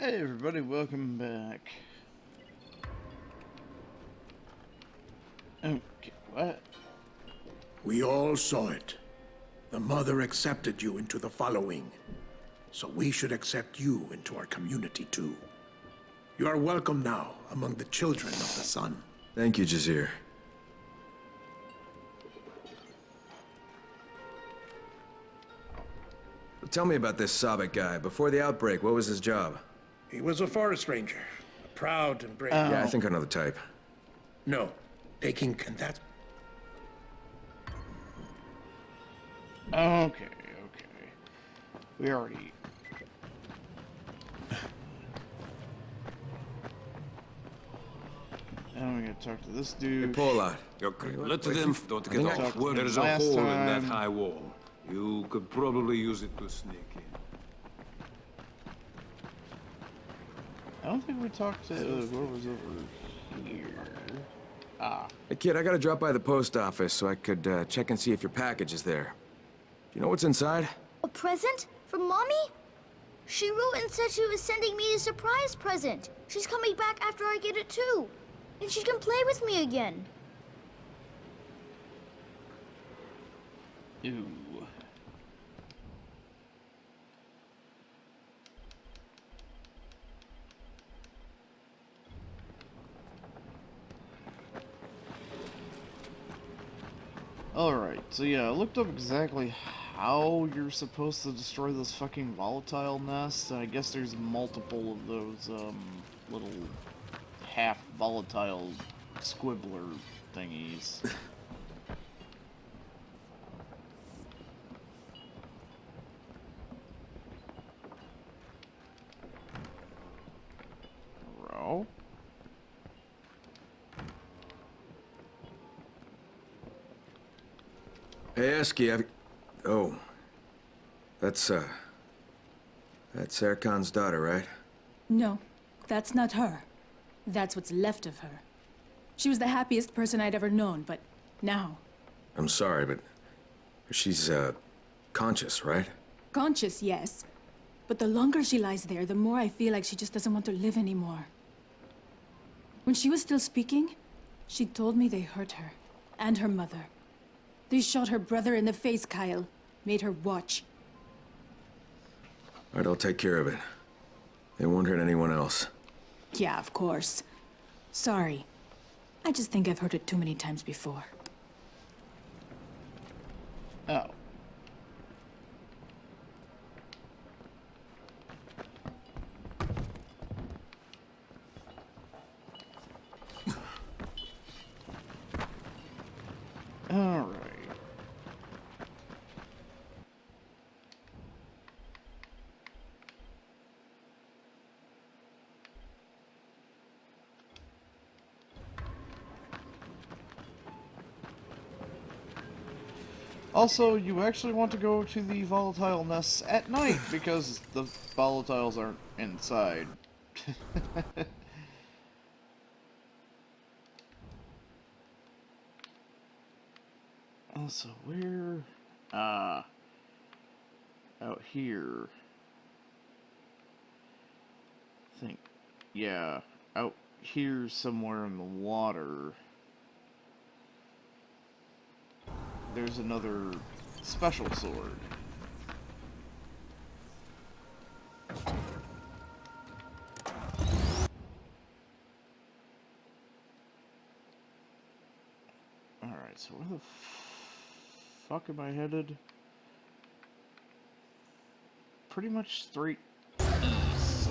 Hey everybody, welcome back. Okay, what? We all saw it. The Mother accepted you into the following. So we should accept you into our community too. You are welcome now among the children of the Sun. Thank you, Jazir. Tell me about this Sabek guy. Before the outbreak, what was his job? He was a forest ranger. Proud and brave. Yeah, I think I know the type. No, taking that. Okay. We already... Now we gotta talk to this dude. Polat. Let them don't get off. There is a hole in that high wall. You could probably use it to sneak in. I don't think we talked to whoever's over here. Ah. Hey, kid, I gotta drop by the post office so I could check and see if your package is there. Do you know what's inside? A present? From Mommy? She wrote and said she was sending me a surprise present. She's coming back after I get it too. And she can play with me again. Ooh. Alright, so yeah, I looked up exactly how you're supposed to destroy this fucking volatile nest, and I guess there's multiple of those, little half-volatile squibbler thingies. Bro? Hey, Eski, Oh. That's Erkan's daughter, right? No, that's not her. That's what's left of her. She was the happiest person I'd ever known, but now... I'm sorry, but she's, conscious, right? Conscious, yes. But the longer she lies there, the more I feel like she just doesn't want to live anymore. When she was still speaking, she told me they hurt her. And her mother. They shot her brother in the face, Kyle. Made her watch. Alright, I'll take care of it. They won't hurt anyone else. Yeah, of course. Sorry. I just think I've heard it too many times before. Oh. Alright. Also, you actually want to go to the volatile nests at night, because the volatiles aren't inside. Also, where... out here. I think, yeah, out here somewhere in the water. There's another special sword. Alright, so where the fuck am I headed? Pretty much straight east.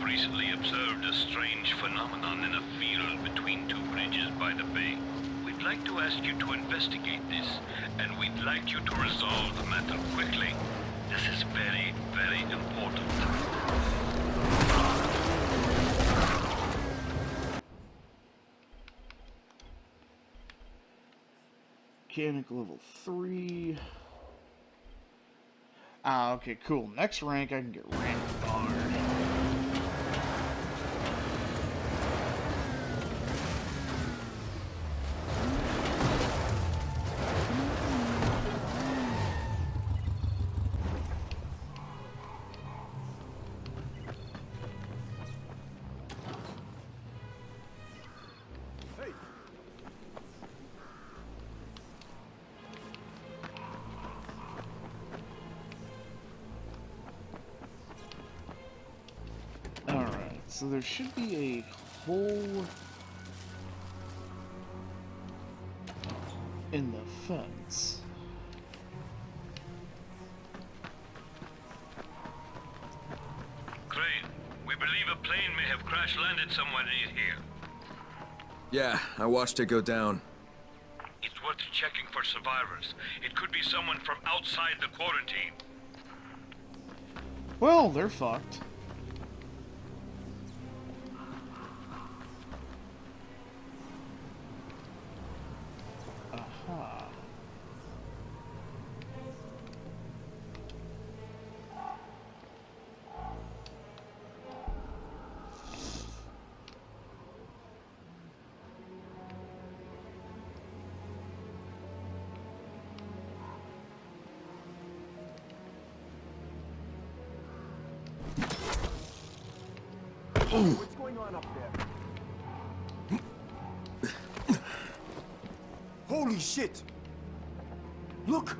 recently observed a strange phenomenon in a field between two bridges by the bay. We'd like to ask you to investigate this, and we'd like you to resolve the matter quickly. This is very, very important. Mechanic level 3. Ah, okay, cool. Next rank, I can get rank guard. Alright, so there should be a hole in the fence. Crane, we believe a plane may have crash-landed somewhere near here. Yeah, I watched it go down. It's worth checking for survivors. It could be someone from outside the quarantine. Well, they're fucked. Aha. What's going on up there? Holy shit! Look!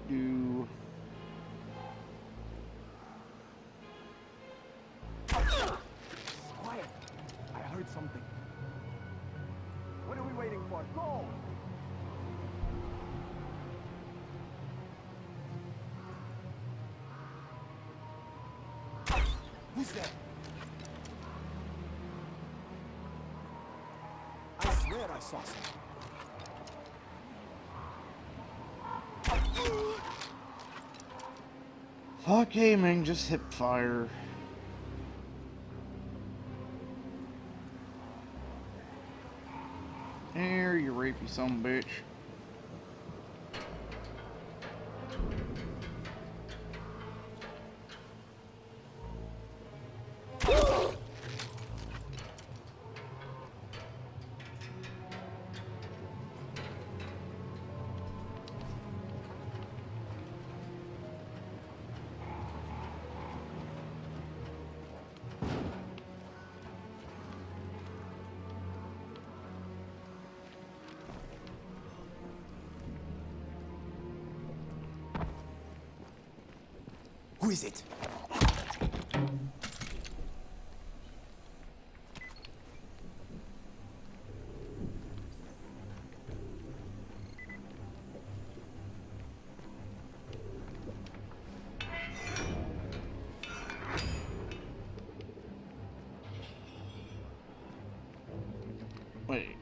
Do. Quiet! I heard something. What are we waiting for? Go! Who's there? I swear I saw something. Fuck aiming, just hip fire. There, you rapey son of a bitch. Who is it? Wait.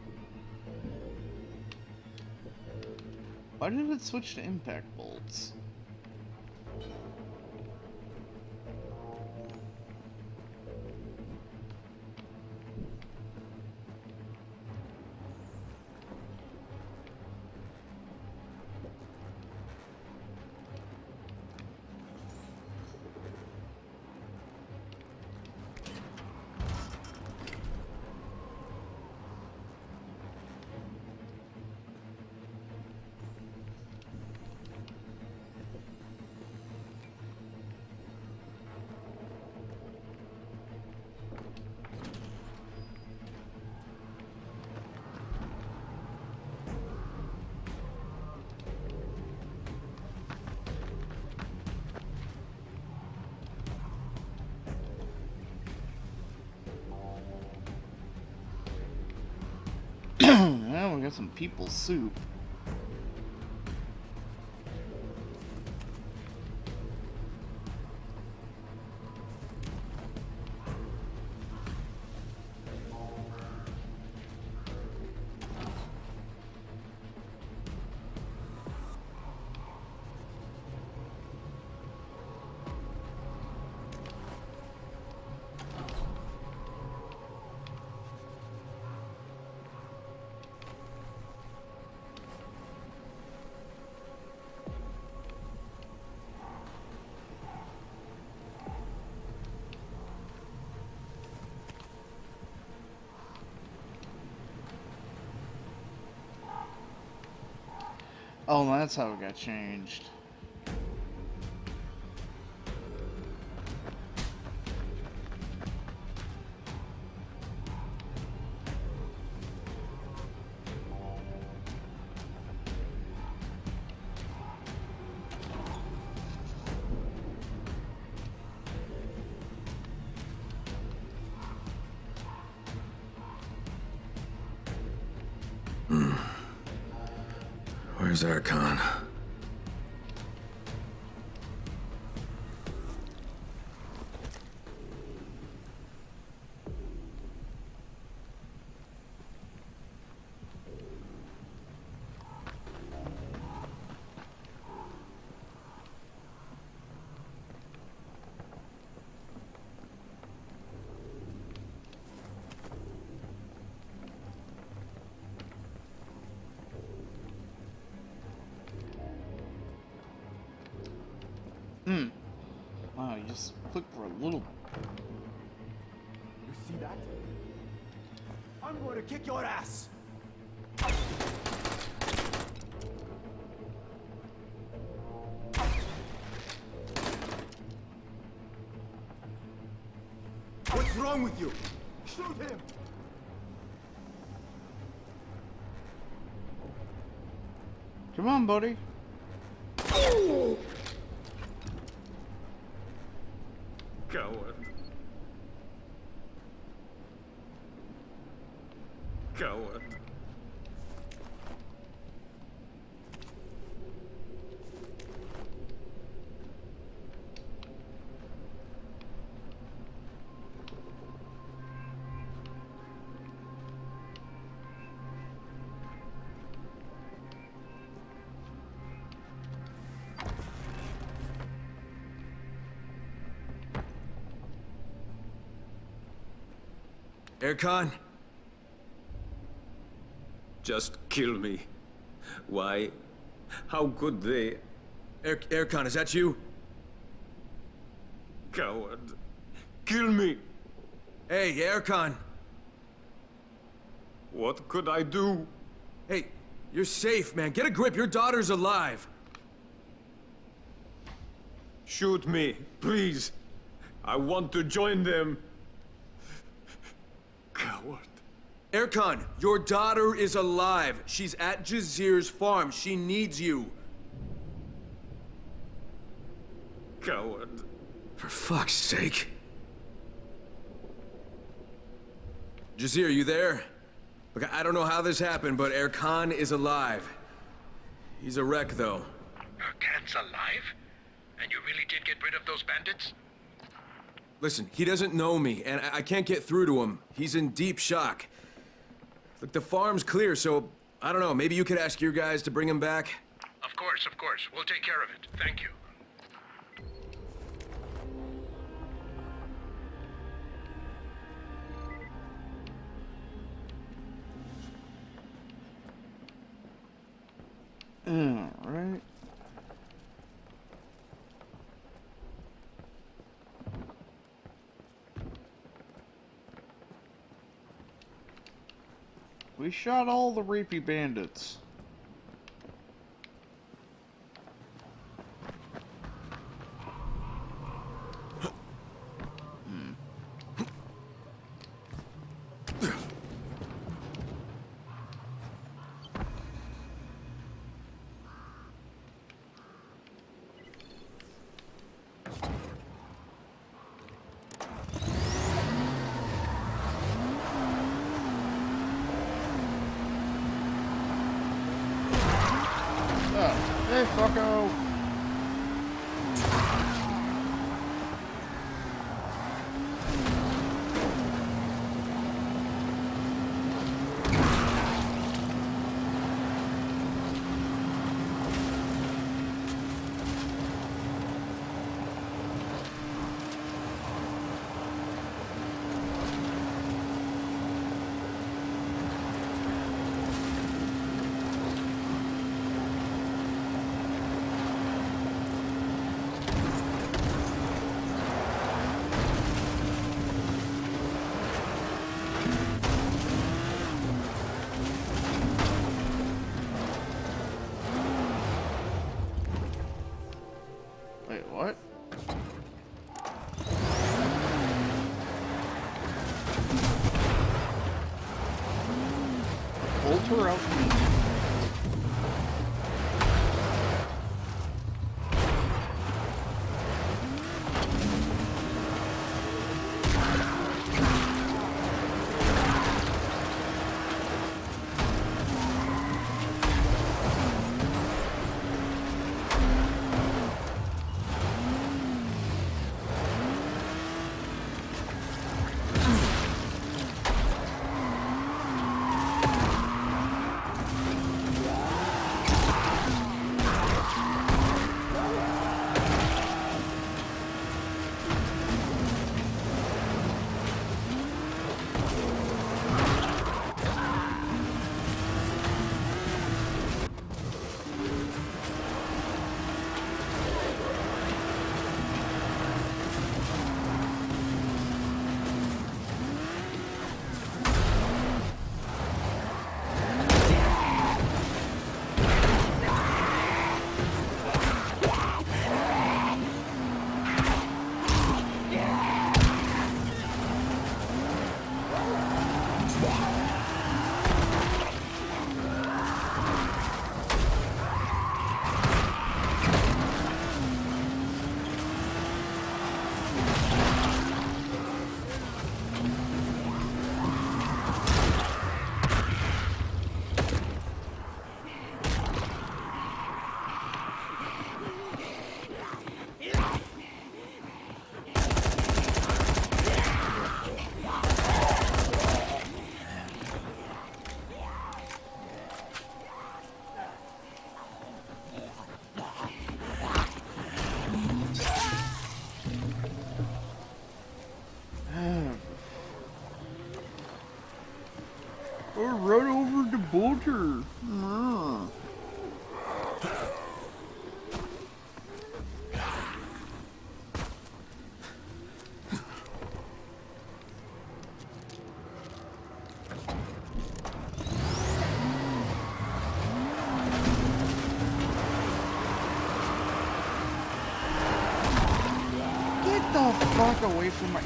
Why did it switch to impact bolts? Now we got some people soup. Oh, that's how it got changed. Where's Erkan? Wow, you just click for a little. You see that? I'm going to kick your ass! What's wrong with you? Shoot him! Come on, buddy. Coward. Coward. Erkan? Just kill me. Why? How could they? Erkan, is that you? Coward. Kill me. Hey, Erkan. What could I do? Hey, you're safe, man. Get a grip. Your daughter's alive. Shoot me, please. I want to join them. Coward. Erkan, your daughter is alive. She's at Jazir's farm. She needs you. Coward. For fuck's sake. Jazir, you there? Look, I don't know how this happened, but Erkan is alive. He's a wreck, though. Erkan's alive? And you really did get rid of those bandits? Listen, he doesn't know me, and I can't get through to him. He's in deep shock. Look, the farm's clear, so I don't know, maybe you could ask your guys to bring him back? Of course, of course. We'll take care of it. Thank you. Alright. We shot all the rapey bandits. Hey, fucko! her out neat. Or run over the border. Get the fuck away from my...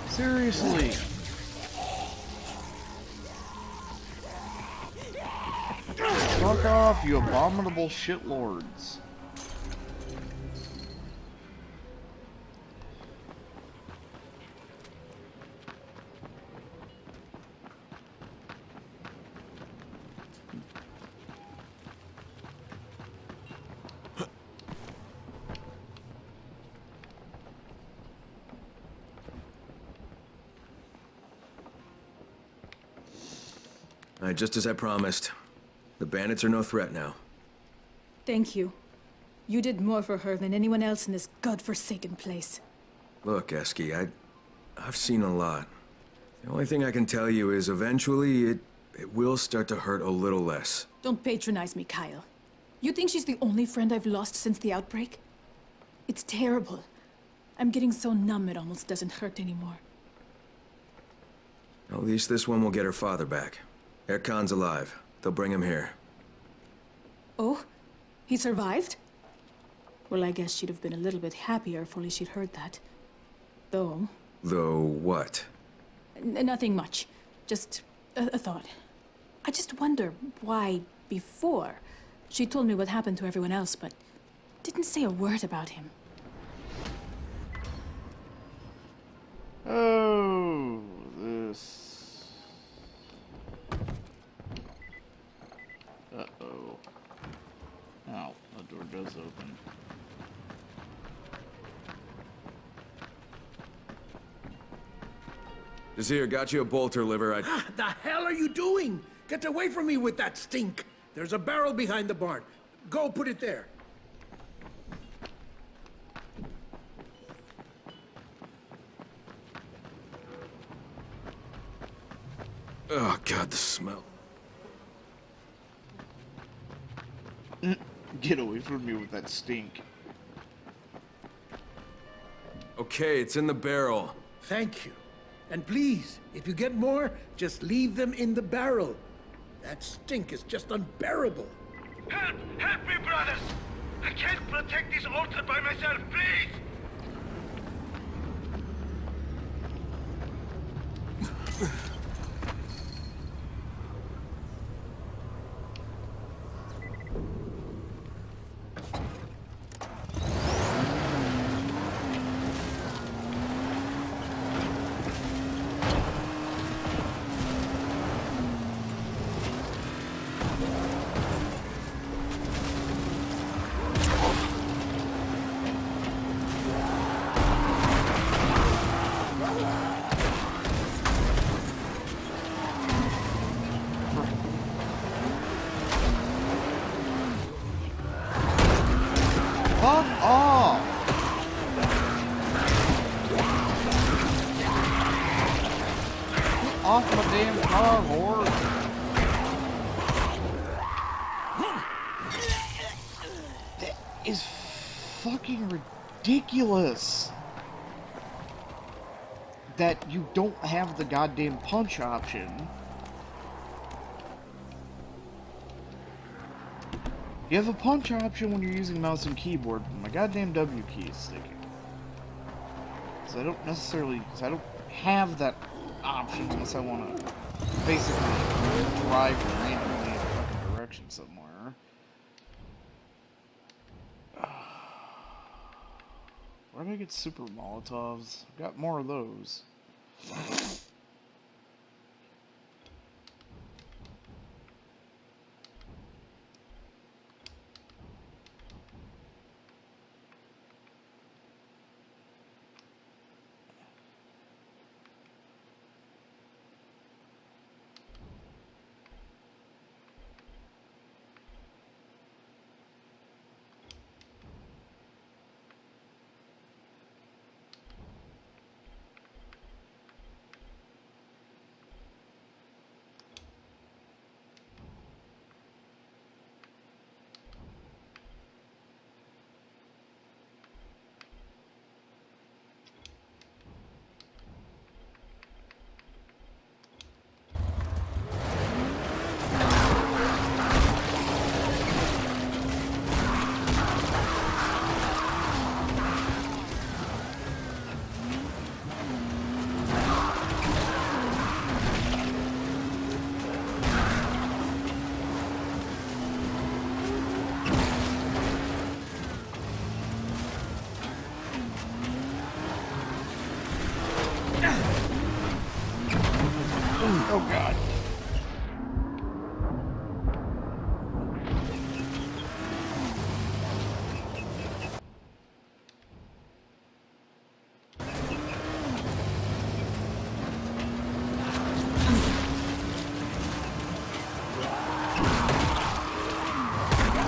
Seriously. Fuck off, you abominable shitlords. All right, just as I promised. The bandits are no threat now. Thank you. You did more for her than anyone else in this godforsaken place. Look, Eski, I've seen a lot. The only thing I can tell you is eventually it will start to hurt a little less. Don't patronize me, Kyle. You think she's the only friend I've lost since the outbreak? It's terrible. I'm getting so numb it almost doesn't hurt anymore. At least this one will get her father back. Erkan's alive. They'll bring him here. Oh? He survived? Well, I guess she'd have been a little bit happier if only she'd heard that. Though... Though what? Nothing much. Just a thought. I just wonder why, before, she told me what happened to everyone else, but didn't say a word about him. Oh, this... Uh-oh. Ow, the door does open. Desir, got you a bolter liver. The hell are you doing? Get away from me with that stink. There's a barrel behind the barn. Go put it there. Oh, God, the smell. Get away from me with that stink. Okay, it's in the barrel. Thank you. And please, if you get more, just leave them in the barrel. That stink is just unbearable. Help! Help me, brothers! I can't protect this altar by myself, please! Fuck off! Get off my damn car, whore! That is fucking ridiculous! That you don't have the goddamn punch option. You have a punch option when you're using mouse and keyboard, but my goddamn W key is sticking. So I don't necessarily, I don't have that option unless I want to basically drive randomly in a fucking direction somewhere. Where did I get super Molotovs? I've got more of those. Oh god.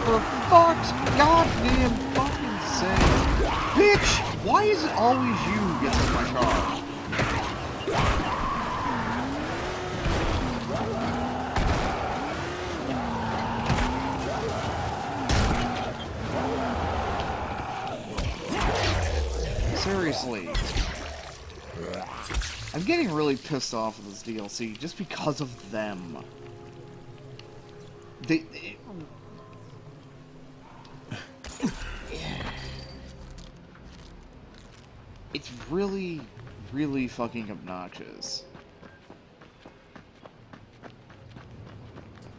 For fuck's goddamn fucking sake. Bitch! Why is it always you who gets in my car? Seriously. I'm getting really pissed off with this DLC just because of them. It's really, really fucking obnoxious.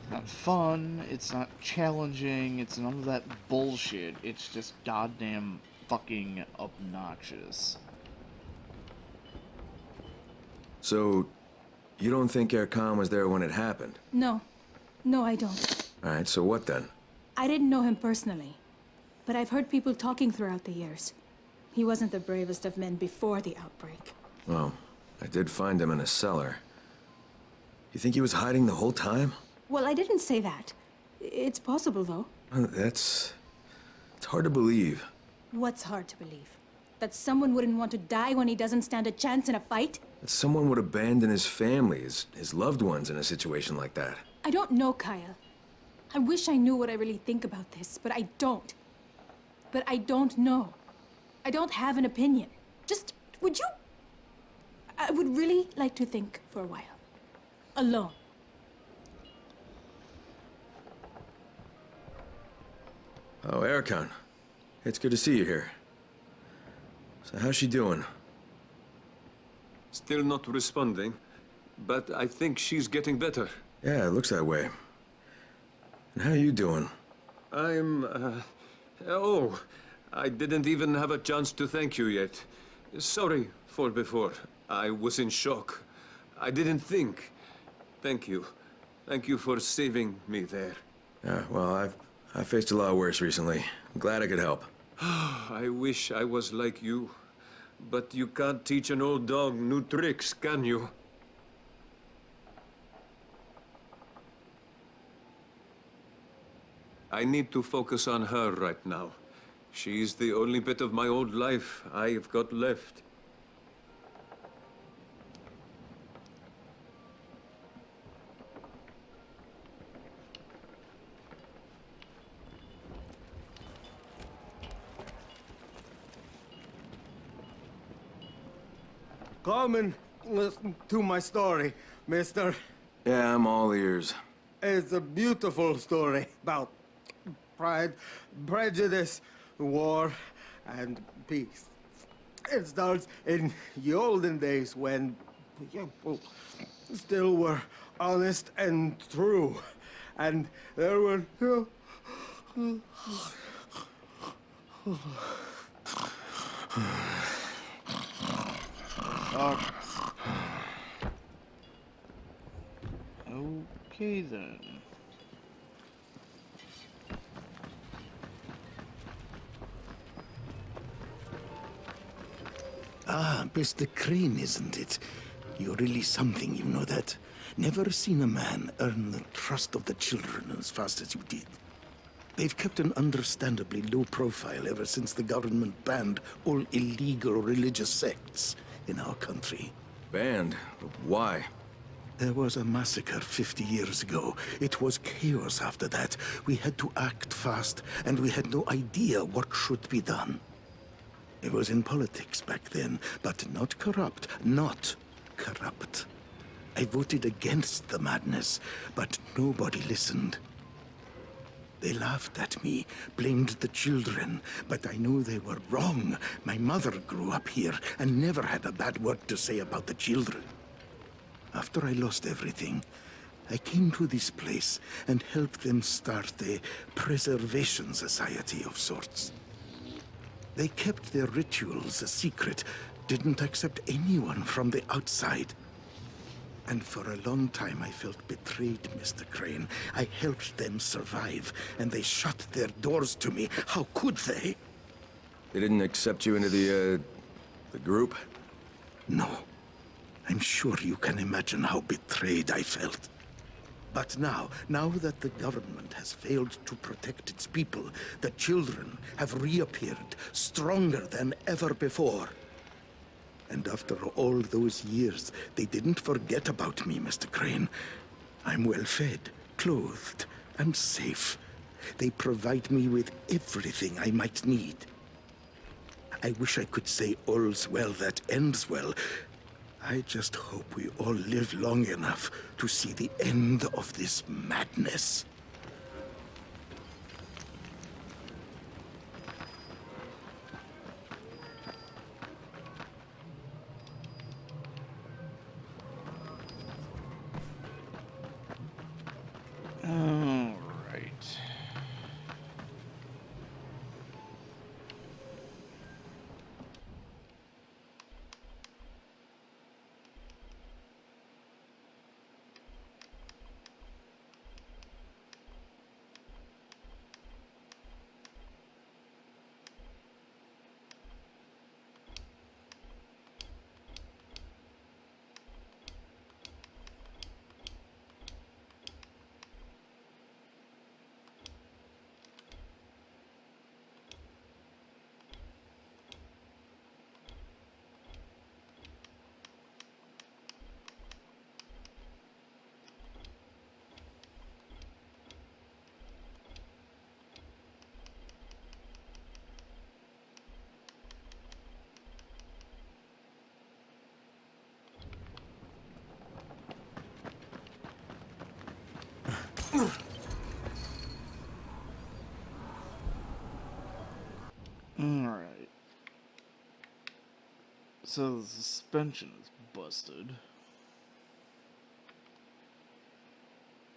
It's not fun, it's not challenging, it's none of that bullshit. It's just goddamn fucking obnoxious. So, you don't think Erkan was there when it happened? No. No, I don't. Alright, so what then? I didn't know him personally, but I've heard people talking throughout the years. He wasn't the bravest of men before the outbreak. Well, I did find him in a cellar. You think he was hiding the whole time? Well, I didn't say that. It's possible, though. It's hard to believe. What's hard to believe? That someone wouldn't want to die when he doesn't stand a chance in a fight? That someone would abandon his family, his loved ones in a situation like that. I don't know, Kyle. I wish I knew what I really think about this, but I don't. But I don't know. I don't have an opinion. Just, would you... I would really like to think for a while. Alone. Oh, Erkan. It's good to see you here. So how's she doing? Still not responding, but I think she's getting better. Yeah, it looks that way. And how are you doing? Oh, I didn't even have a chance to thank you yet. Sorry for before. I was in shock. I didn't think. Thank you. Thank you for saving me there. Yeah, well, I've faced a lot worse recently. I'm glad I could help. I wish I was like you. But you can't teach an old dog new tricks, can you? I need to focus on her right now. She's the only bit of my old life I've got left. Come and listen to my story, mister. Yeah, I'm all ears. It's a beautiful story about pride, prejudice, war, and peace. It starts in the olden days when people still were honest and true. And there were... Okay then. Ah, Mr. Crane, isn't it? You're really something, you know that. Never seen a man earn the trust of the children as fast as you did. They've kept an understandably low profile ever since the government banned all illegal religious sects in our country. Banned? Why? There was a massacre 50 years ago. It was chaos after that. We had to act fast, and we had no idea what should be done. It was in politics back then, but not corrupt. Not corrupt. I voted against the madness, but nobody listened. They laughed at me, blamed the children, but I knew they were wrong. My mother grew up here and never had a bad word to say about the children. After I lost everything, I came to this place and helped them start a preservation society of sorts. They kept their rituals a secret, didn't accept anyone from the outside. And for a long time I felt betrayed, Mr. Crane. I helped them survive, and they shut their doors to me. How could they? They didn't accept you into the group? No. I'm sure you can imagine how betrayed I felt. But now that the government has failed to protect its people, the children have reappeared, stronger than ever before. And after all those years, they didn't forget about me, Mr. Crane. I'm well fed, clothed, and safe. They provide me with everything I might need. I wish I could say all's well that ends well. I just hope we all live long enough to see the end of this madness. All right. Alright. So the suspension is busted.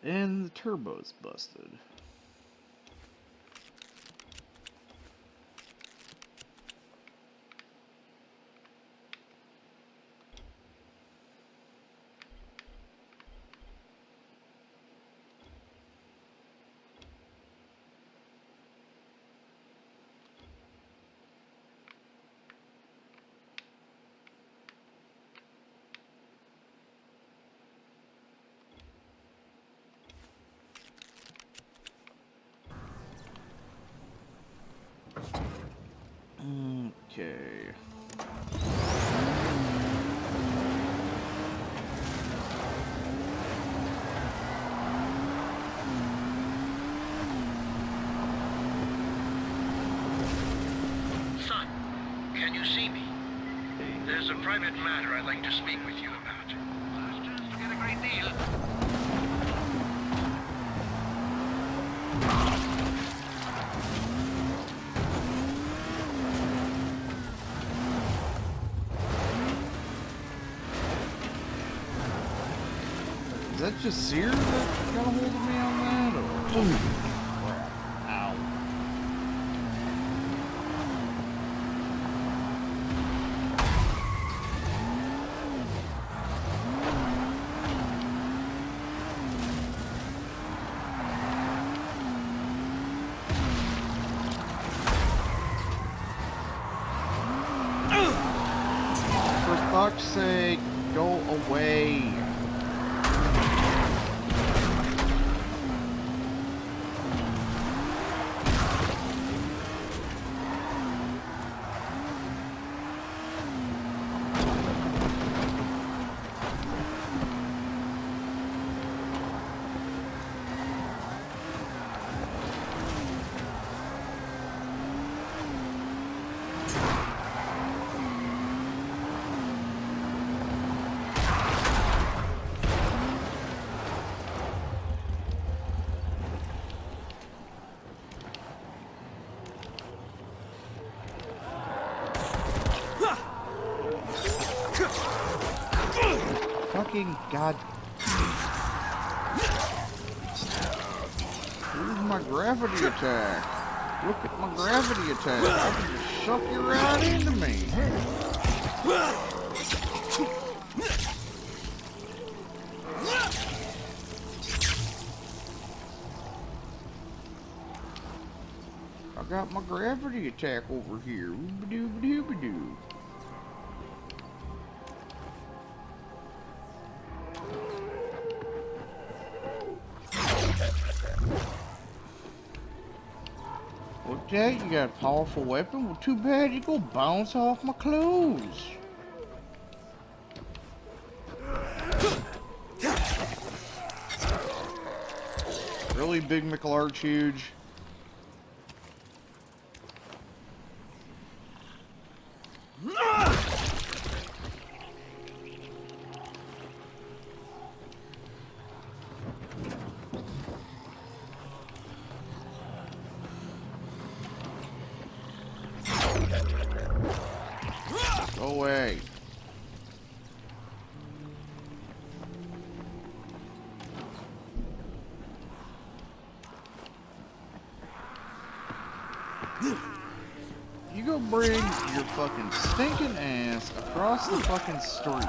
And the turbo's busted. Okay. Son, can you see me? There's a private matter I'd like to speak with you about. Just get a great deal. Is that just Sear that got a hold of me on that? Or... Ow. For fuck's sake, go away. Fucking god. Where's my gravity attack? Look at my gravity attack. I can just suck you right into me. I got my gravity attack over here. Oobadoo-badoo-badoo. Okay, you got a powerful weapon? Well, too bad you go bounce off my clothes. Really, Big McLarge Huge? Go away. You go bring your fucking stinking ass across the fucking street.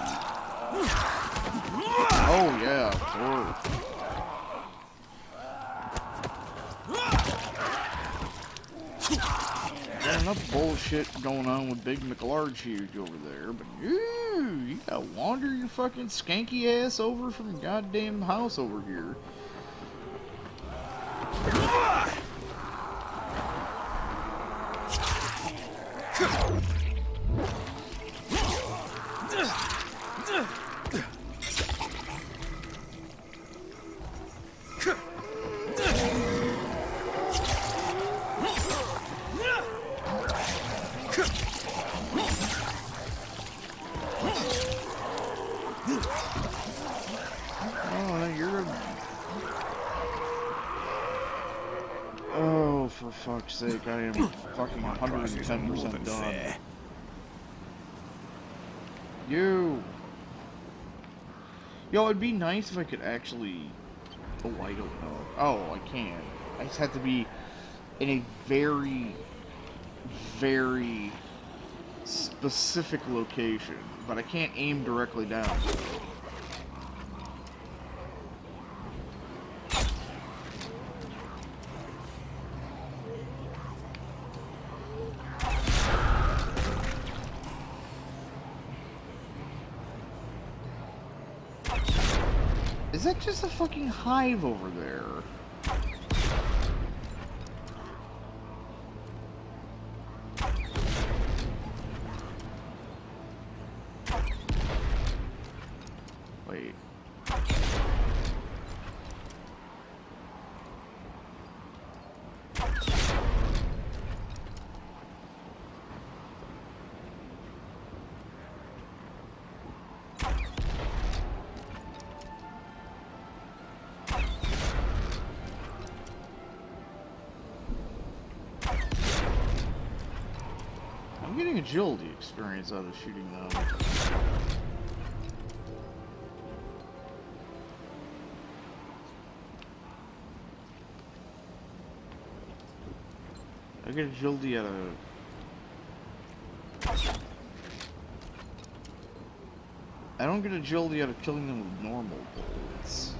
Oh yeah, of course. There's enough bullshit going on with Big McLarge Huge over there, but you gotta wander your fucking skanky ass over from the goddamn house over here. Oh, you're a for fuck's sake, I am fucking 110% done. You! Yo, it'd be nice if I could actually... Oh, I don't know. Oh, I can. I just have to be in a very, very specific location. But I can't aim directly down. Is that just a fucking hive over there? Wait. I'm getting agility experience out of shooting them. I get agility out of... I don't get agility out of killing them with normal bullets.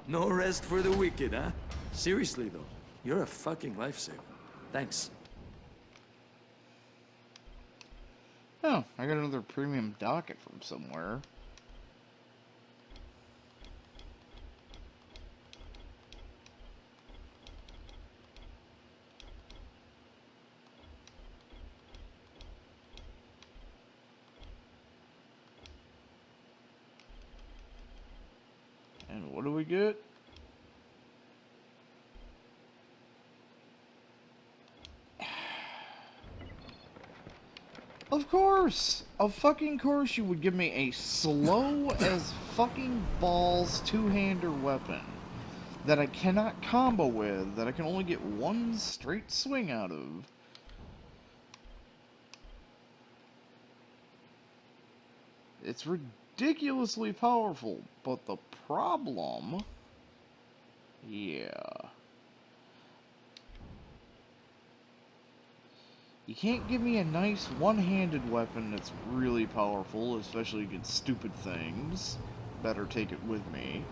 No rest for the wicked, huh? Seriously, though, you're a fucking lifesaver. Thanks. Oh, I got another premium docket from somewhere. And what do we get? Of course! Of fucking course you would give me a slow as fucking balls two-hander weapon that I cannot combo with, that I can only get one straight swing out of. It's ridiculously powerful, but the problem... Yeah... You can't give me a nice one-handed weapon that's really powerful, especially against stupid things. Better take it with me.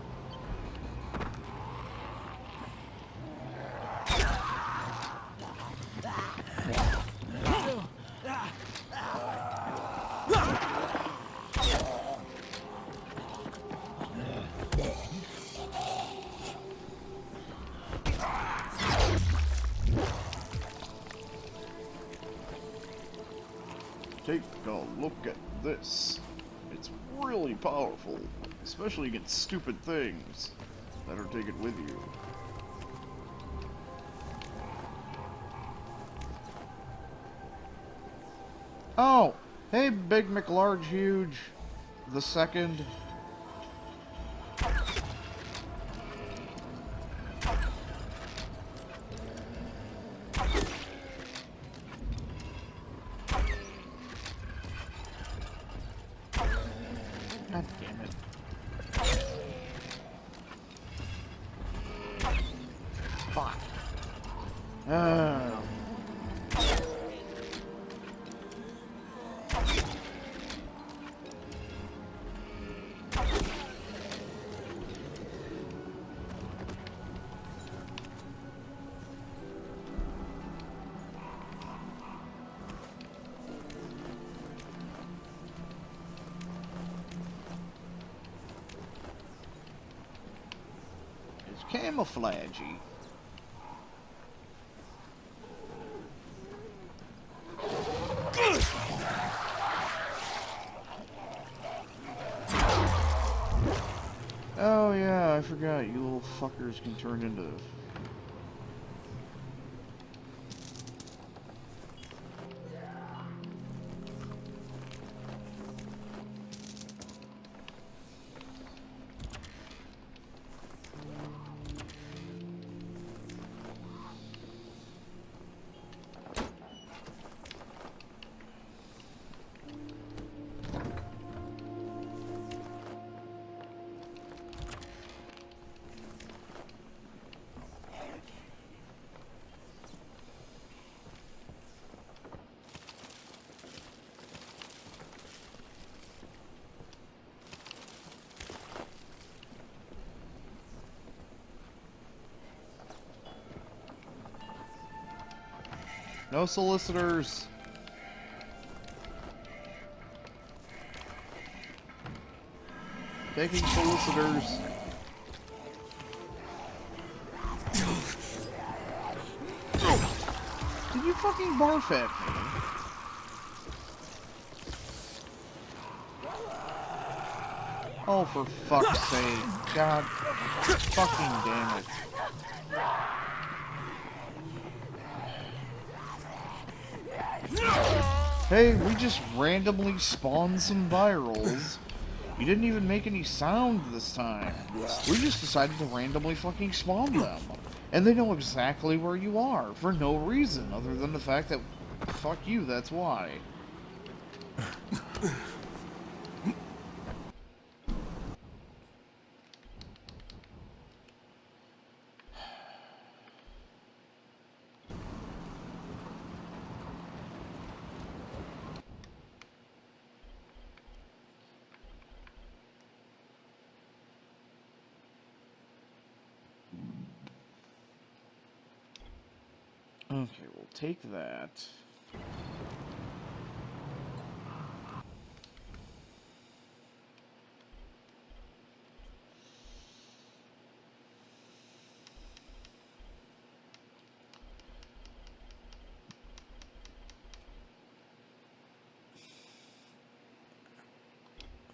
Take a look at this. It's really powerful, especially against stupid things. Better take it with you. Oh, hey, Big McLarge Huge the second. God damn it. Fuck. camouflagey. Oh yeah, I forgot. You little fuckers can turn into... No solicitors. Taking solicitors. Did you fucking barf at me? Oh, for fuck's sake. God fucking damn it. Hey, we just randomly spawned some virals. You didn't even make any sound this time. We just decided to randomly fucking spawn them. And they know exactly where you are, for no reason other than the fact that, fuck you, that's why. Okay, we'll take that.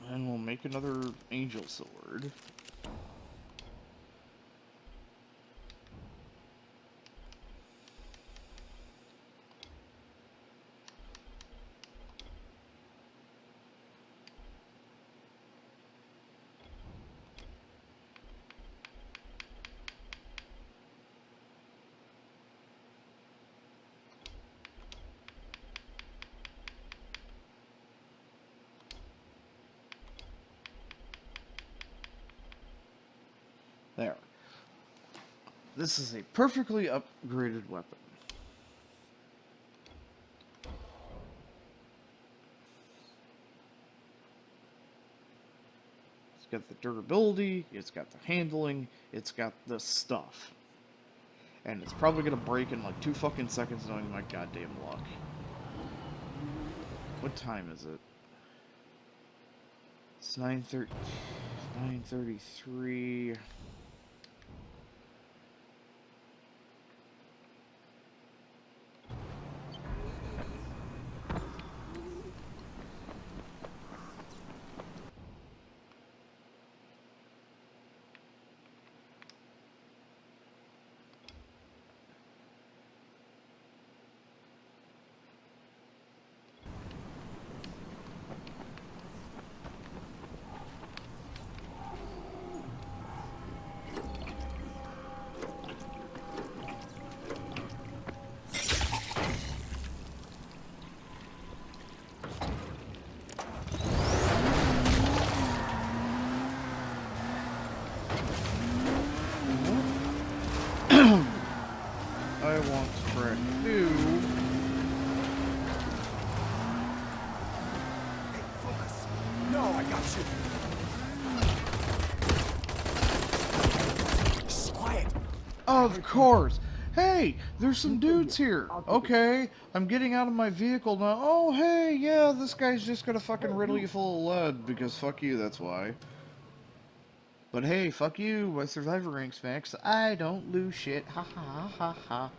And we'll make another angel sword. There. This is a perfectly upgraded weapon. It's got the durability, it's got the handling, it's got the stuff. And it's probably gonna break in like 2 fucking seconds knowing my goddamn luck. What time is it? It's 9:33. I want track 2. Hey, focus. No, I got you. Shh, quiet. Of course. Hey, there's some dudes here. Okay, I'm getting out of my vehicle now. Oh, hey, yeah, this guy's just gonna fucking riddle you full of lead because fuck you, that's why. But hey, fuck you, my survivor rank's max. I don't lose shit. Ha ha ha ha ha.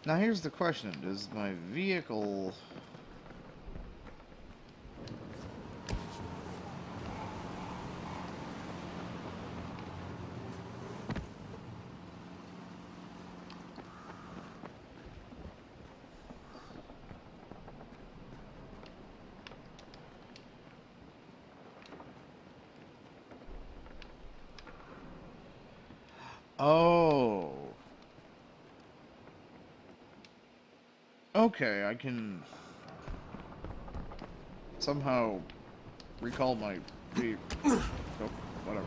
Now here's the question. Does my vehicle... Oh. Okay, I can somehow recall my oh, whatever.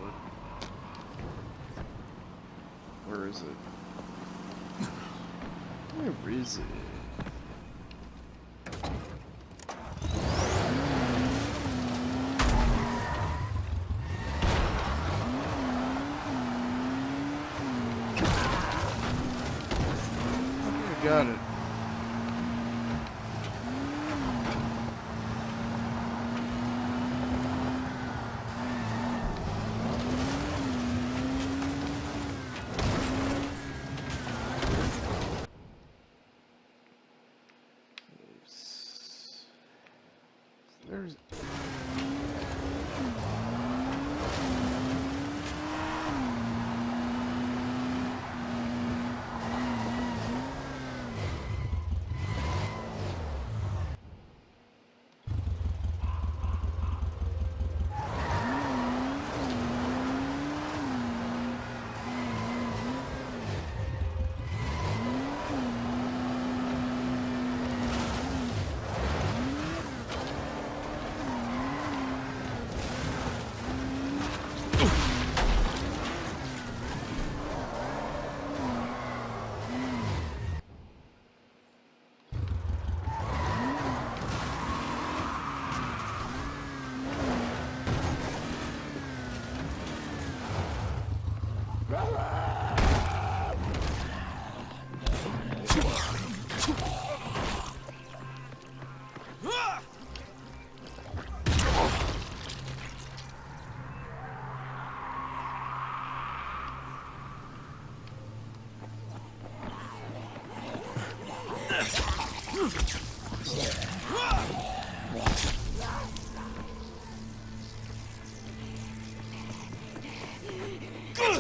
Where is it? Where is it? Got it. There's...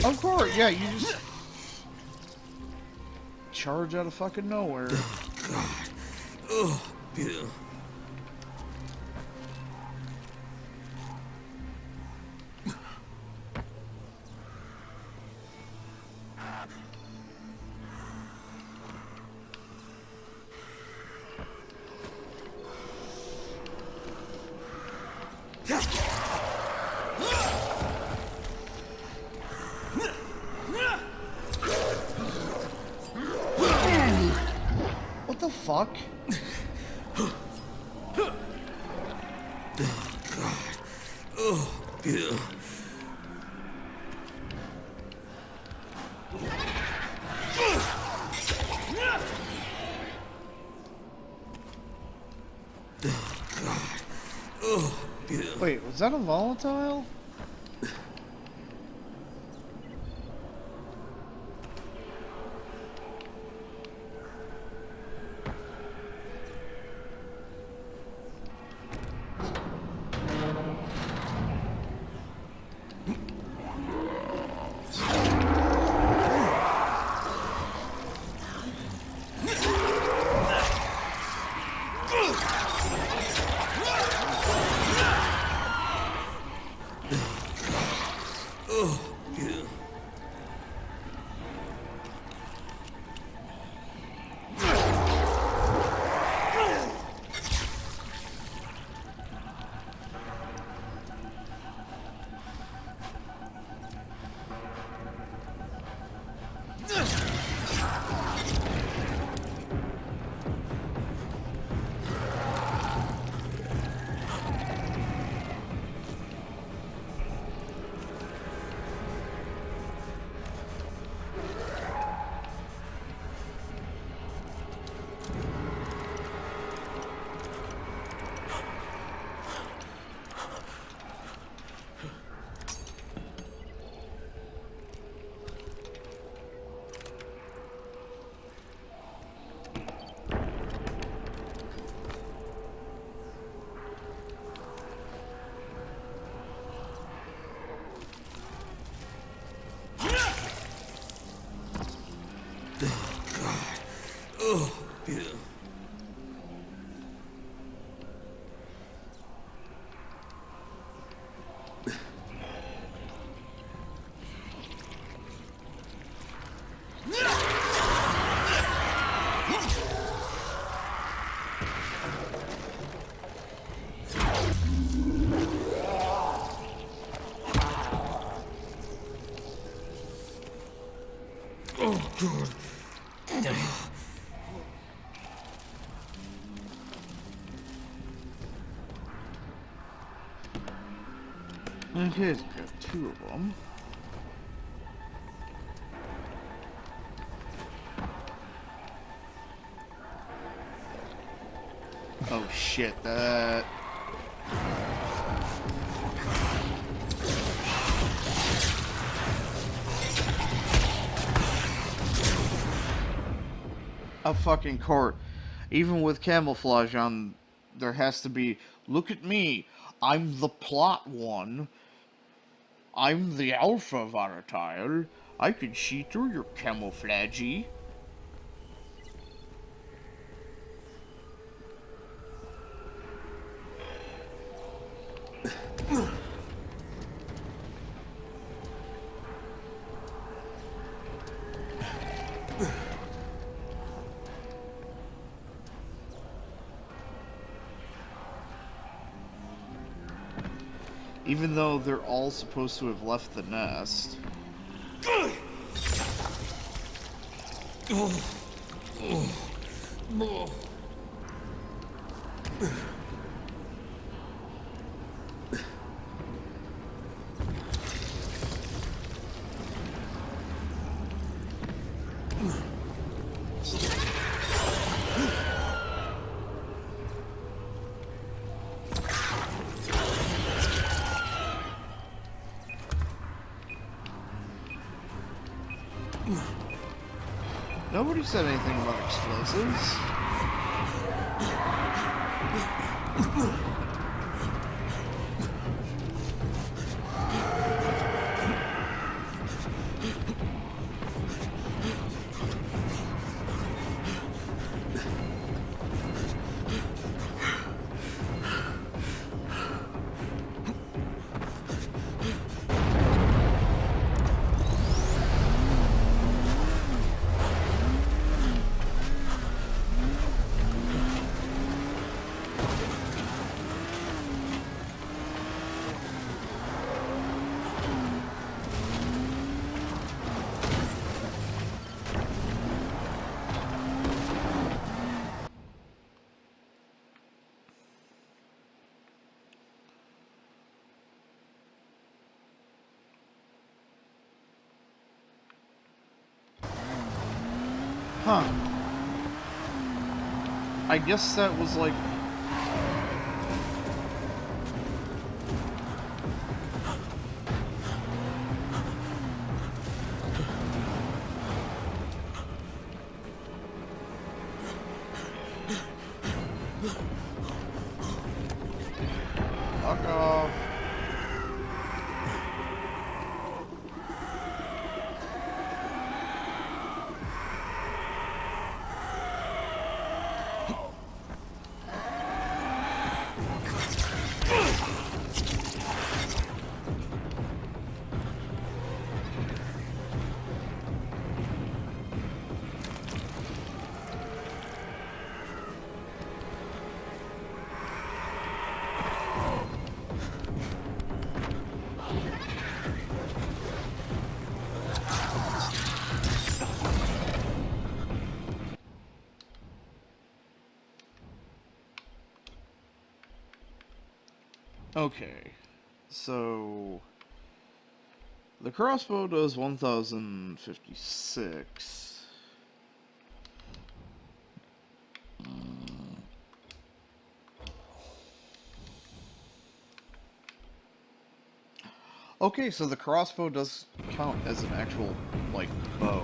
Of course, yeah, you just charge out of fucking nowhere. Oh, yeah. What the fuck? Oh, yeah. Wait, was that a volatile? Okay, so we got 2 of them. Oh shit, that... A fucking court. Even with camouflage on, there has to be, look at me, I'm the plot one. I'm the alpha volatile. I can see through your camouflage. Even though they're all supposed to have left the nest. Nobody said anything about explosives. Huh. I guess that was like... Fuck off. Okay, so the crossbow does 1056. Okay, so the crossbow does count as an actual, like, bow.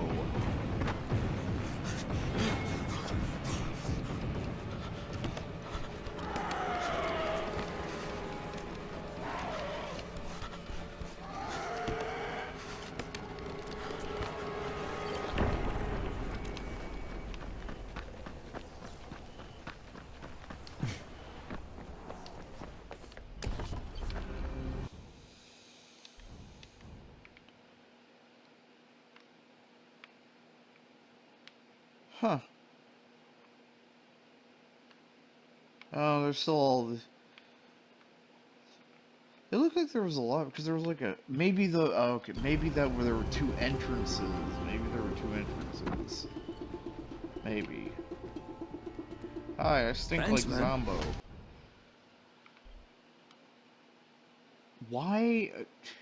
Huh. Oh, there's still all the... It looked like there was a lot, because there was like a... Maybe the... Oh, okay, maybe that where there were two entrances. Maybe there were two entrances. Maybe. Hi, I stink Thanks, like man. Zombo. Why?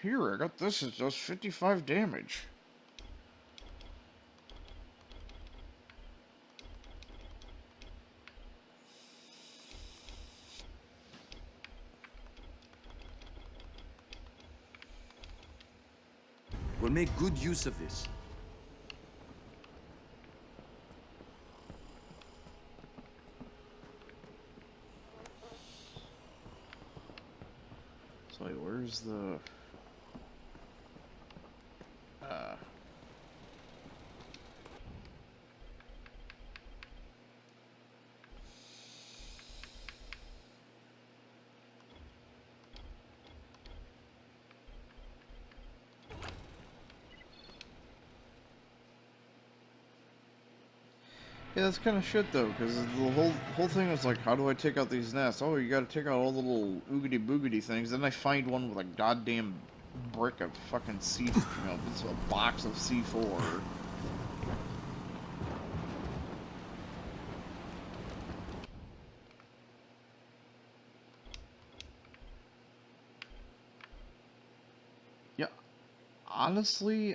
Here, I got this. It does 55 damage. We'll make good use of this. So wait, where's the... Yeah, that's kind of shit though, because the whole thing was like, how do I take out these nests? Oh, you gotta take out all the little oogity boogity things. Then I find one with a goddamn brick of fucking C, it's a box of C4. Yeah, honestly,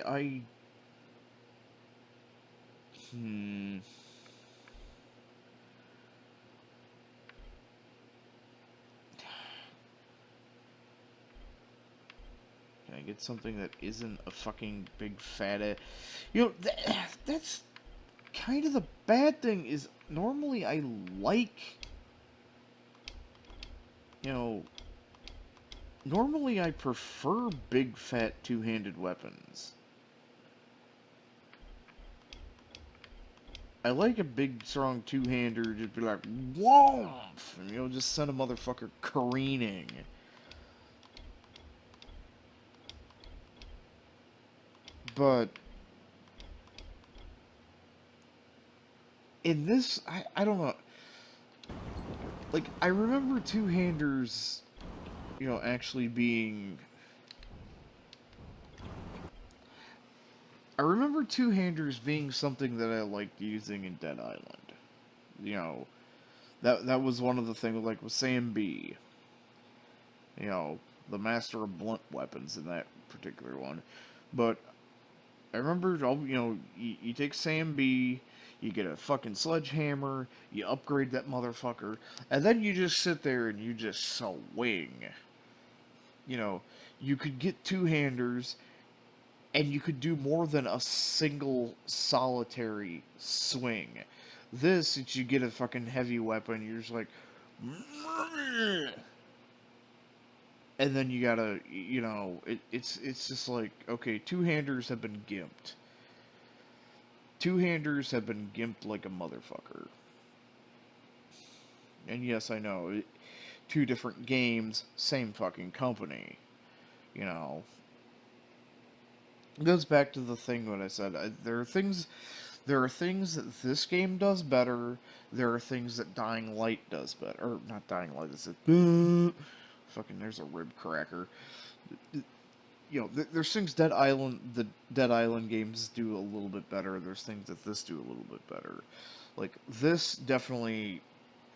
Can I get something that isn't a fucking big fat ass? You know, that's kind of the bad thing is normally I like, you know, normally I prefer big fat two-handed weapons. I like a big strong two-hander, just be like, whoa, and, you know, just send a motherfucker careening. But in this, I don't know. Like, I remember two-handers, you know, actually being... I remember two-handers being something that I liked using in Dead Island. You know, that was one of the things, like, with Sam B. You know, the master of blunt weapons in that particular one. But I remember, you know, you take Sam B, you get a fucking sledgehammer, you upgrade that motherfucker, and then you just sit there and you just swing. You know, you could get two-handers, and you could do more than a single solitary swing. This, you get a fucking heavy weapon, you're just like... And then you gotta, you know, it's just like, okay, two-handers have been gimped. Two-handers have been gimped like a motherfucker. And yes, I know, two different games, same fucking company. You know. It goes back to the thing what I said. There are things that this game does better. There are things that Dying Light does better. Or, not Dying Light, it's fucking, there's a rib cracker. You know, there's things the Dead Island games do a little bit better. There's things that this do a little bit better. Like, this definitely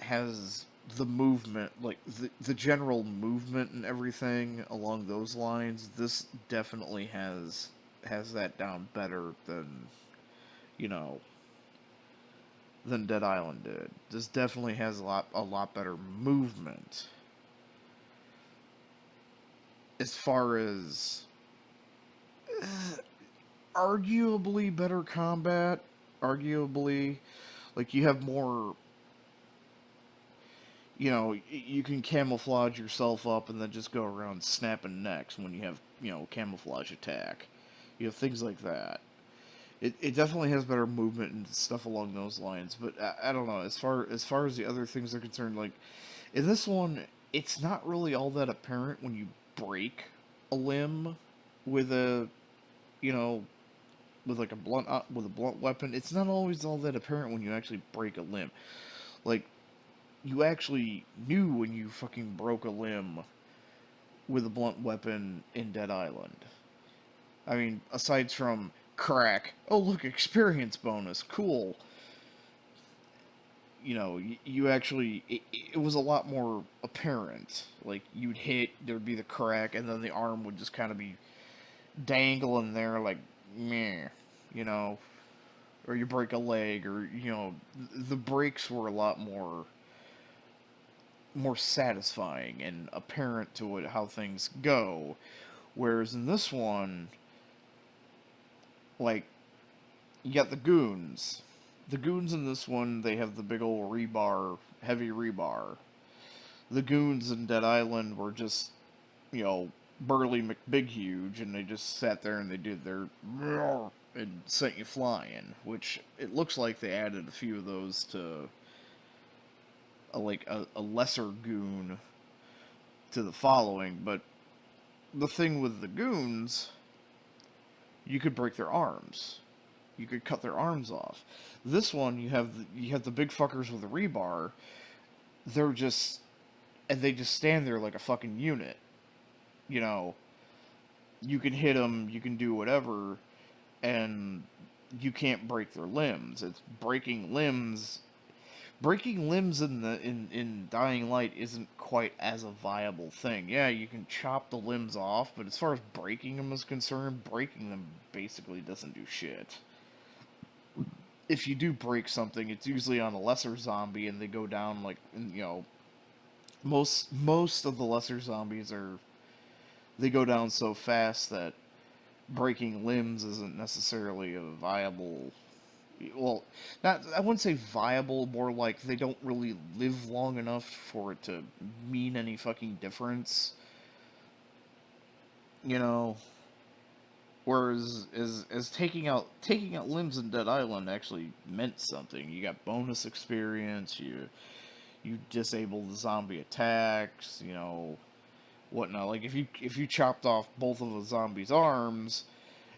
has the movement, like, the general movement and everything along those lines. This definitely has that down better than, you know, than Dead Island did. This definitely has a lot better movement. As far as arguably better combat, arguably, like, you have more, you know, you can camouflage yourself up and then just go around snapping necks when you have, you know, camouflage attack. You have things like that. It definitely has better movement and stuff along those lines, but I don't know, as far as the other things are concerned, like, in this one, it's not really all that apparent when you break a limb with a, you know, with like a blunt weapon. It's not always all that apparent when you actually break a limb. Like, you actually knew when you fucking broke a limb with a blunt weapon in Dead Island. I mean, aside from crack, oh look, experience bonus, cool. You know, you actually, it was a lot more apparent. Like, you'd hit, there'd be the crack, and then the arm would just kind of be dangling there like, meh, you know, or you break a leg, or, you know, the breaks were a lot more satisfying and apparent to how things go. Whereas in this one, like, you got the goons. The goons in this one, they have the big old rebar, heavy rebar. The goons in Dead Island were just, you know, burly McBighuge, and they just sat there and they did their and sent you flying, which it looks like they added a few of those to a lesser goon to the following. But the thing with the goons, you could break their arms. You could cut their arms off. This one, you have the big fuckers with the rebar. They're just, and they just stand there like a fucking unit. You know, you can hit them, you can do whatever, and you can't break their limbs. It's breaking limbs. Breaking limbs in Dying Light isn't quite as a viable thing. Yeah, you can chop the limbs off, but as far as breaking them is concerned, breaking them basically doesn't do shit. If you do break something, it's usually on a lesser zombie, and they go down like, you know, most of the lesser zombies they go down so fast that breaking limbs isn't necessarily a viable, well, not, I wouldn't say viable, more like they don't really live long enough for it to mean any fucking difference. You know, whereas as taking out limbs in Dead Island actually meant something. You got bonus experience, you disable the zombie attacks, you know, whatnot. Like, if you chopped off both of the zombies' arms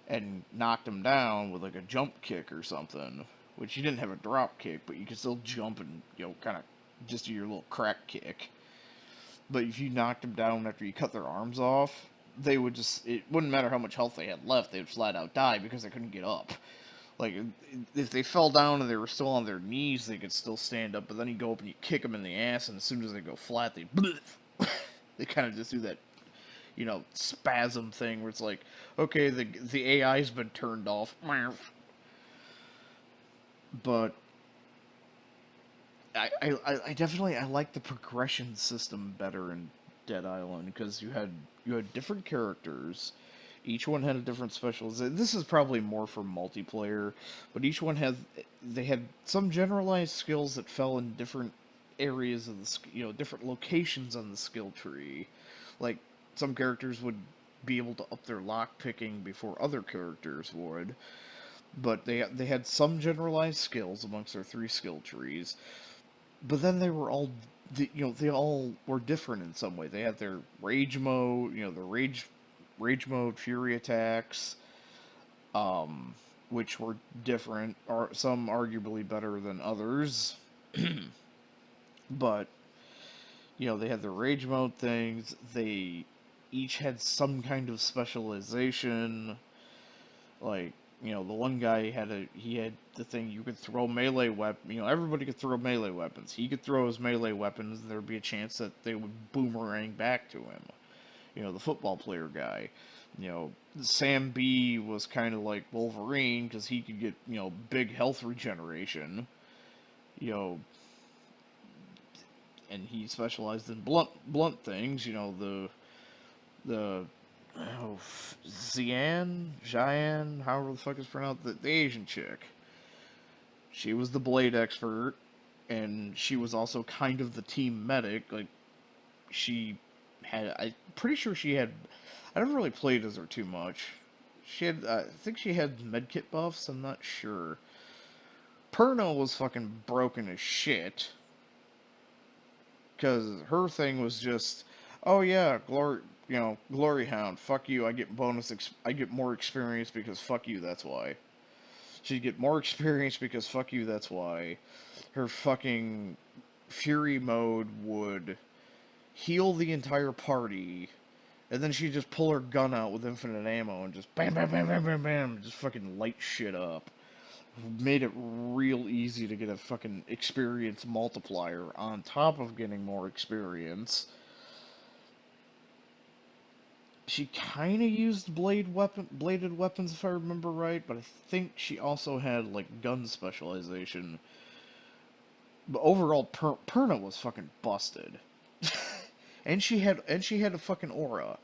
and knocked them down with, like, a jump kick or something, which you didn't have a drop kick, but you could still jump and, you know, kind of just do your little crack kick. But if you knocked them down after you cut their arms off, they would just, it wouldn't matter how much health they had left, they would flat out die because they couldn't get up. Like, if they fell down and they were still on their knees, they could still stand up, but then you go up and you kick them in the ass, and as soon as they go flat, they kind of just do that, you know, spasm thing where it's like, okay, the AI's been turned off. But I definitely, I like the progression system better in Dead Island, because you had different characters. Each one had a different specialization. This is probably more for multiplayer, but each one had some generalized skills that fell in different areas of the, you know, different locations on the skill tree. Like, some characters would be able to up their lock picking before other characters would, but they had some generalized skills amongst their 3 skill trees. But then they were all, you know, they all were different in some way. They had their rage mode, you know, the rage mode, fury attacks, which were different, or some arguably better than others. But, you know, they had the rage mode things. They each had some kind of specialization. Like, you know, the one guy had the thing, you could throw melee weapon. You know, everybody could throw melee weapons. He could throw his melee weapons, and there would be a chance that they would boomerang back to him. You know, the football player guy. You know, Sam B was kind of like Wolverine, because he could get, you know, big health regeneration. You know, and he specialized in blunt things. You know, Xian, however the fuck it's pronounced, the Asian chick. She was the blade expert, and she was also kind of the team medic. Like, I'm pretty sure she had, I never really played as her too much. She had, I think she had medkit buffs, I'm not sure. Perno was fucking broken as shit, because her thing was just, oh yeah, Glory Hound, fuck you, I get I get more experience because fuck you, that's why. She'd get more experience because fuck you, that's why. Her fucking Fury mode would heal the entire party, and then she'd just pull her gun out with infinite ammo and just bam, bam, bam, bam, bam, bam, just fucking light shit up. Made it real easy to get a fucking experience multiplier on top of getting more experience. She kind of used bladed weapons, if I remember right, but I think she also had, like, gun specialization. But overall, Perna was fucking busted. and she had a fucking aura.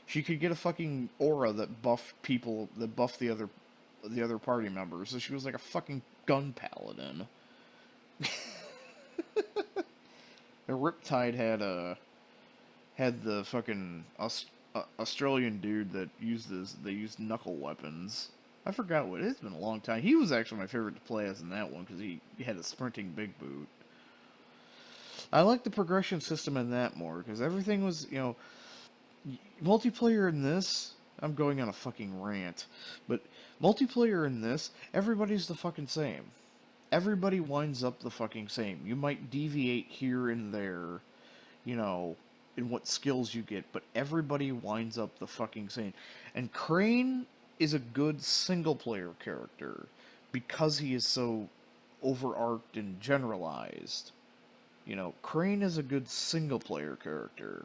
She could get a fucking aura that buffed the other party members. So she was like a fucking gun paladin. The Riptide had the fucking Australian dude that used knuckle weapons. I forgot what. It's been a long time. He was actually my favorite to play as in that one because he had a sprinting big boot. I like the progression system in that more because everything was, multiplayer in this. I'm going on a fucking rant, but multiplayer in this, everybody's the fucking same. Everybody winds up the fucking same. You might deviate here and there, in what skills you get, but everybody winds up the fucking same. And Crane is a good single-player character because he is so overarched and generalized. Crane is a good single-player character.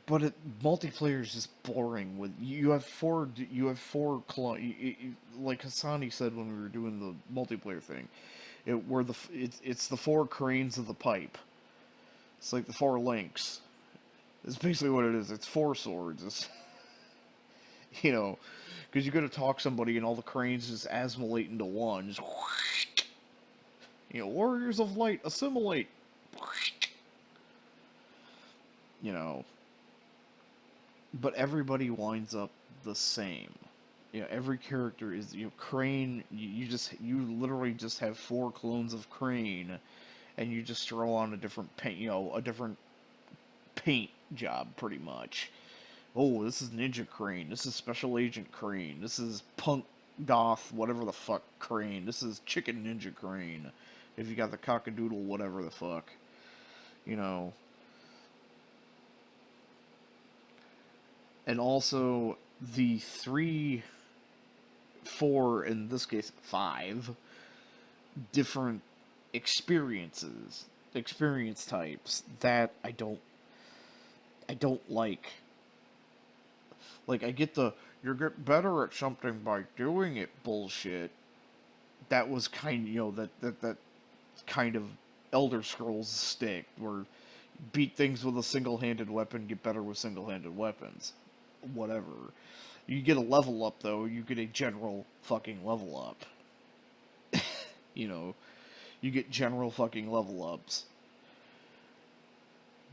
But multiplayer is just boring. You have four like Hassani said when we were doing the multiplayer thing. It's the four cranes of the pipe. It's like the four links. It's basically what it is. It's four swords. It's, because you got to talk somebody and all the cranes just assimilate into one. Just, warriors of light, assimilate. But everybody winds up the same. Every character is, Crane, you literally just have four clones of Crane, and you just throw on a different paint, a different paint job, pretty much. Oh, this is Ninja Crane, this is Special Agent Crane, this is Punk Goth, whatever the fuck Crane, this is Chicken Ninja Crane, if you got the cockadoodle, whatever the fuck, And also, the 3, 4, in this case, 5, different experience types that I don't like. Like, I get the, you get better at something by doing it bullshit. That was kind of, that kind of Elder Scrolls stick, where beat things with a single-handed weapon, get better with single-handed weapons. Whatever. You get a level up, though, you get a general fucking level up. You get general fucking level ups.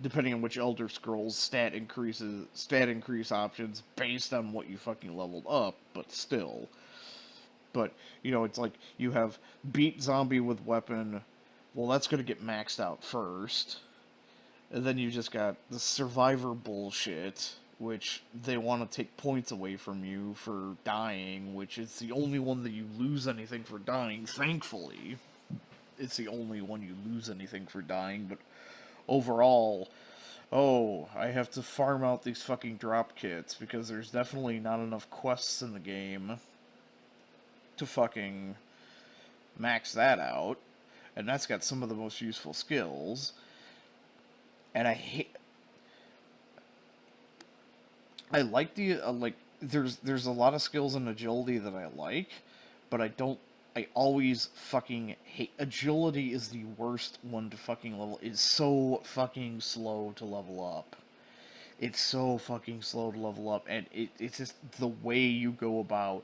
Depending on which Elder Scrolls stat increase options based on what you fucking leveled up, but still. But, it's like, you have beat zombie with weapon, well, that's gonna get maxed out first. And then you just got the survivor bullshit, which they want to take points away from you for dying, which is the only one that you lose anything for dying, thankfully. It's the only one you lose anything for dying, but overall, I have to farm out these fucking drop kits, because there's definitely not enough quests in the game to fucking max that out, and that's got some of the most useful skills, and I like the, there's a lot of skills in agility that I like, but I always fucking hate, agility is the worst one to fucking level, it's so fucking slow to level up. It's so fucking slow to level up, and it's just the way you go about,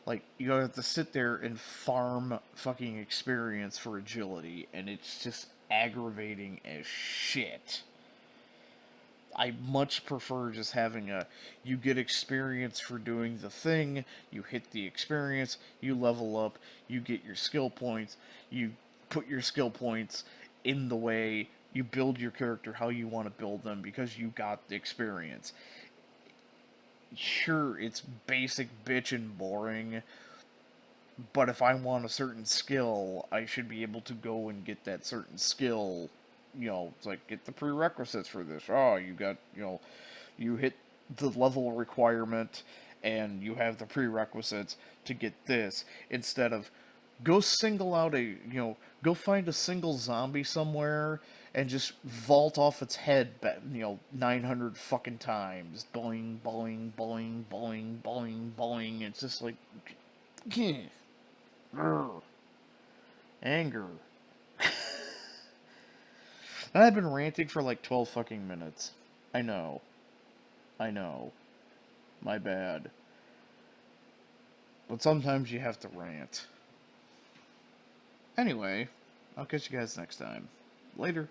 like, you have to sit there and farm fucking experience for agility, and it's just aggravating as shit. I much prefer just having you get experience for doing the thing, you hit the experience, you level up, you get your skill points, you put your skill points in the way, you build your character how you want to build them because you got the experience. Sure, it's basic bitch and boring, But if I want a certain skill, I should be able to go and get that certain skill. You know, it's like, get the prerequisites for this. Oh, you got, you know, you hit the level requirement, and you have the prerequisites to get this, instead of go single out go find a single zombie somewhere and just vault off its head, 900 fucking times. Boing, boing, boing, boing, boing, boing. It's just like, anger. And I've been ranting for like 12 fucking minutes. I know. My bad. But sometimes you have to rant. Anyway, I'll catch you guys next time. Later.